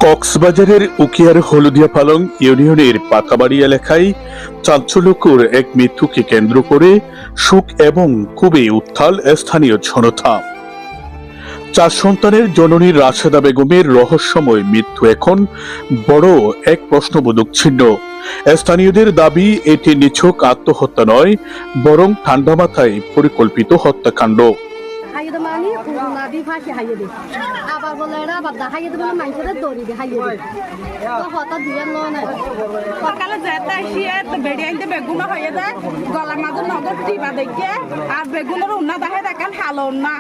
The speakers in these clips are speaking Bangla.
কক্সবাজারের উকিয়ার হলদিয়া পালং ইউনিয়নের পাকাবাড়ি এলাকায় চাঞ্চল্যকর এক মৃত্যুকে কেন্দ্র করে শোক এবং খুবই উত্তাল স্থানীয় জনতা। 4 সন্তানের জননী রাশেদা বেগমের রহস্যময় মৃত্যু এখন বড় এক প্রশ্নবোধক চিহ্ন। স্থানীয়দের দাবি এটি নিছক আত্মহত্যা নয়, বরং ঠান্ডা মাথায় পরিকল্পিত হত্যাকাণ্ড। আবার বলে এরা আবার দেখাইয়ে দেবে মানুষের দড়ি দেখাইয়ে দেবে হঠাৎ দিয়ে নয় সকালে যেতে আসিয়ে বেড়ে আনতে বেগুন হয়ে যায় গলার মাঝে নগদ টিপা দেখে আর বেগুনের উন্না দেখে দেখেন হালো না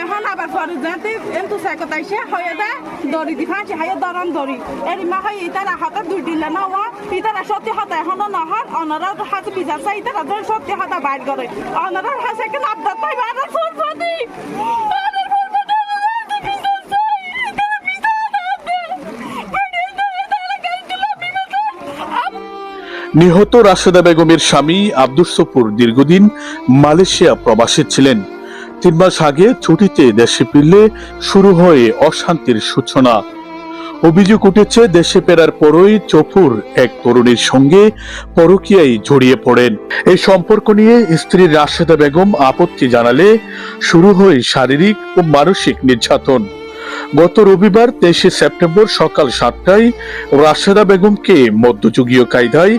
এখন আবার পরে যেতে এমন সাইকতা এসে হয়ে যায় দড়ি দি ফাঁসি হাইয়ে দরম দড়ি এরিমা হয় ইতারা হঠাৎ 2 দিন না ইতারা সত্যি হতা এখনো নহর অনারা হাতে বিচার চাই ইতারা সত্যি হতা বাইর করে অনারা হাসে কেন আবদার পাই বাইরে ফুল ফদি নিহত রাশেদা বেগমের স্বামী আব্দুস সপুর দীর্ঘদিন মালয়েশিয়া প্রবাসী ছিলেন। 3 মাস আগে ছুটিতে দেশে ফিরলে শুরু হয় অশান্তির সূচনা। অভিযোগ উঠেছে দেশে ফেরার পরই চপুর এক তরুণীর সঙ্গে পরকীয়ায় জড়িয়ে পড়েন। এই সম্পর্ক নিয়ে স্ত্রী রাশেদা বেগম আপত্তি জানালে শুরু হয় শারীরিক ও মানসিক নির্যাতন। গত রবিবার 23 সেপ্টেম্বর সকাল 7টায় রাশেদা বেগমকে মধ্যযুগীয় কায়দায়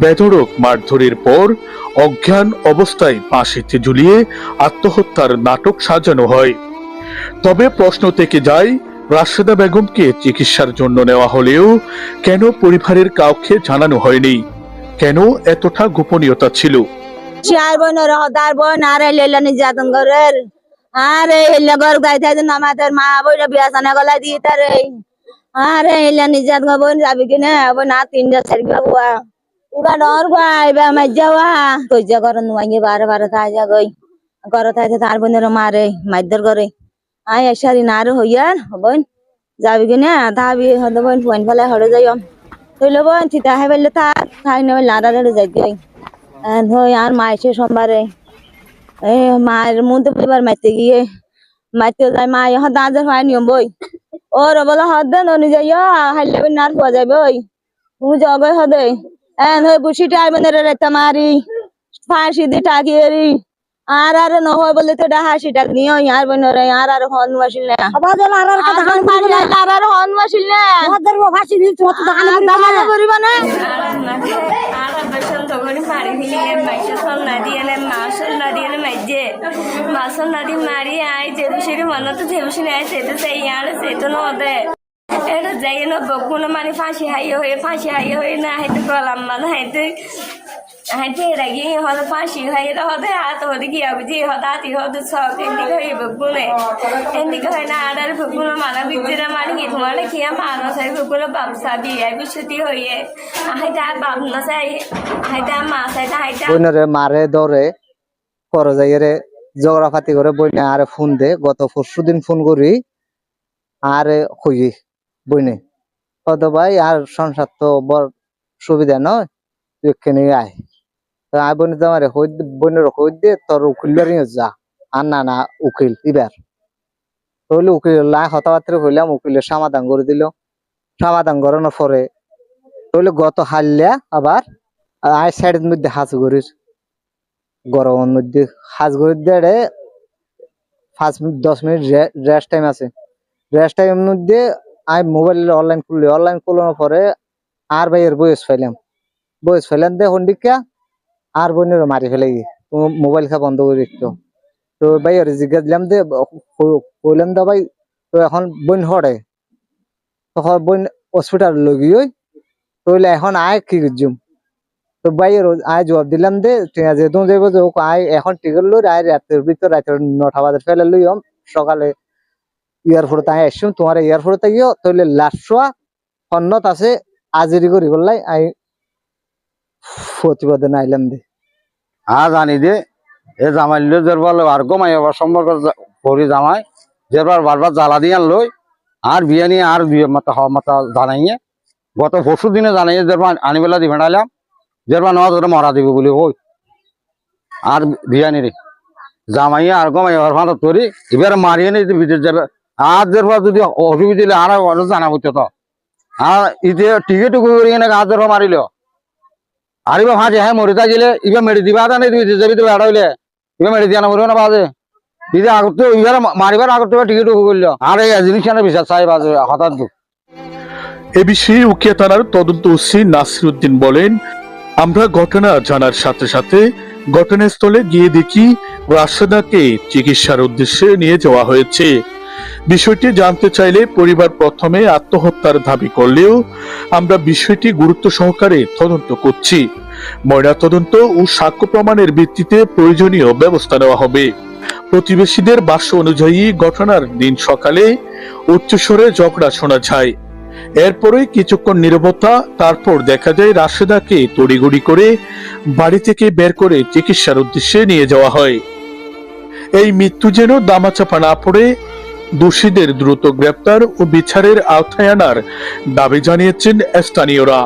বেধড়ক মারধরের পর অজ্ঞান অবস্থায় ফাঁসিতে ঝুলিয়ে আত্মহত্যার নাটক সাজানো হয়। তবে প্রশ্ন থেকে যায়, রাশেদা বেগমকে চিকিৎসার জন্য নেওয়া হলেও কেন পরিবারের কাউকে জানানো হয়নি? কেন এতটা গোপনীয়তা ছিল? আরে হেল্লা গর গাইতে আমাদের মা বইটা বিয়া সানা গলা দিয়ে তারে আরে হেল্লা নিজাত গবন যাবি কিনা আবার না 3টা 4 বাবুয়া এবার ডর গাই বা মাইজাওয়া কই যা করন নুয়াঙ্গে 12 থাই যা গই গর থাইতে তার বনের মারে মাইদর করে আই এসারি না আর হইয়ার হবন যাবি কিনা দাবি হদবন ফোন ফলে হড়ে যাইম তইলে বন চিতা হে বললে থাই না লাড়াড়ে যাই গই আর হই আর মাইছে সোমবারে মায়ের মধ্যে এবার মাইতে গিয়ে মাইতে যায় মা এখন দাঁতের হয় নিয়ম বই ওর বলে হদেন ও নিজে হাইলে নার পাওয়া যাবে ওই তুমি জগে হদে এন হয়ে বুসিটা আইবেন রেতা মারি ফাঁসি দি টাকিয়ে আর নহয় বলে তো হাসি টাক নিয়ে আর বোনরে আর হন মাসিল না আর হন মাসিল না ফাঁসি দি তো করিবা না মাসল নদী মারি আই যে বসে মনে তো যে বসে আয় সেটা সেই আর সেটা নদে এটা যাই না বকুন মানে ফাঁসি হাইয়ে হয়ে না হাইতে গলাম মানে হাইতে হাইতে রাগি হলে ফাঁসি হাইয়ে হতে হাত হতে গিয়া বুঝি হতাতি হতে সব এদিকে হয়ে বকুনে এদিকে হয় না আর বকুন মানা বিদ্যুরা মানে কি তোমার খেয়ে মানুষ হয় বকুন বাপসা বিয়ে বিশুতি হয়ে হাইতে আর বাপ না চাই হাইতে আর মা চাইতে হাইতে মারে ধরে পরে যাই রে ঝগড়া ফাতি করে বইনে আরে ফোন দে গত 4 দিন ফোন করি আরে কই বইনে কত ভাই আর সংসার তো বড় সুবিধা নয় তুই এখানে আয় আয় বইনে তো আমার বইনের কই দে তোর উকিল যা আর না উকিল এবার তাহলে উকিল লাই হতাবাত্রে হইলাম উকিলের সমাধান করে দিল সমাধান করানোর পরে তাহলে গত হারলিয়া আবার আয় সাইডের মধ্যে হাঁচু করিস গরমের মধ্যে হাজ করে দেড়ে 5-10 মিনিট রেস্ট টাইম আছে রেস্ট টাইমের মধ্যে আমি মোবাইল অনলাইন খুললার পরে আর ভাইয়ের বয়স ফেলেন দে হন্ডিকা আর বোনের মারি ফেলে মোবাইল খা বন্ধ করে দিত তো ভাইয়ের জিজ্ঞাসা দিলাম দে কইলাম দা ভাই তো এখন বোন হড়ে তখন বোন হসপিটাল লগিয়ে তইলে এখন আয় কি করছুম তো ভাইয়ের আয় জবাব দিলাম দে ঠিক আছে তুমি যাইব যে আয় এখন টিকিট লই আয় রাতের ভিতর রাতের 9টা বাজে ফেলে লইম সকালে এয়ারপোর্ট আয় আসুম তোমার এয়ারপোর্টে গিয়ে তইলে লাস্টয়া ফন্নত আছে আজরি করি বললাই আই প্রতিবেদন আইলাম দে জানি দে এ জামাইলে যার বলে আর গমাই আবার সম্পর্ক করি জামাই যেবার বারবার জ্বালা দিয়ে আনলো আর বিয়ে নিয়ে আর বিয়ে মাতা হওয়া মাতা জানাইয়ে গত পরশু দিনে জানাইয়ে যেবার আনিবেলা দি ভেড়াইলাম যেবার নেওয়া ধরে মরা দিবে বলে ওই আর বিয়ানি রে জামাইয়া আর গমাই আর ভালো তোরি এবার মারিয়ে নিয়ে বিদেশ যাবে আর যেবার যদি অসুবিধা হলে আর জানাবো তো আর ইতে টিকিট করি না গাছ ধর মারিল আর এবার ভাজে হ্যাঁ মরিতা গেলে এবার মেরে দিবা আদা নেই বিদেশ যাবি তো বেড়া হইলে এবার মেরে দিয়া না মরিব না বাজে দিদি আগত এবার মারিবার আগত টিকিট করলো আর এই জিনিস বিচার চাই বাজে হঠাৎ এ বিষয়ে উকিয়া থানার তদন্ত ওসি নাসির উদ্দিন বলেন, আমরা ঘটনা জানার সাথে সাথে ঘটনাস্থলে গিয়ে দেখি রাশেদাকে চিকিৎসার উদ্দেশ্যে নিয়ে যাওয়া হয়েছে। বিষয়টি জানতে চাইলে পরিবার প্রথমে আত্মহত্যার দাবি করলেও আমরা বিষয়টি গুরুত্ব সহকারে তদন্ত করছি। ময়নাতদন্ত ও সাক্ষ্য প্রমাণের ভিত্তিতে প্রয়োজনীয় ব্যবস্থা নেওয়া হবে। প্রতিবেশীদের ভাষ্য অনুযায়ী ঘটনার দিন সকালে উচ্চস্বরে ঝগড়া শোনা যায়। এরপরে কিছুক্ষণ নীরবতা, তারপর দেখা যায় রাশেদাকে তড়িঘড়ি করে বাড়ি থেকে বের করে চিকিৎসার উদ্দেশ্যে নিয়ে যাওয়া হয়। এই মৃত্যু যেন দামাচাপা না পড়ে দোষীদের দ্রুত গ্রেপ্তার ও বিচারের আওতায় আনার দাবি জানিয়েছেন স্থানীয়রা।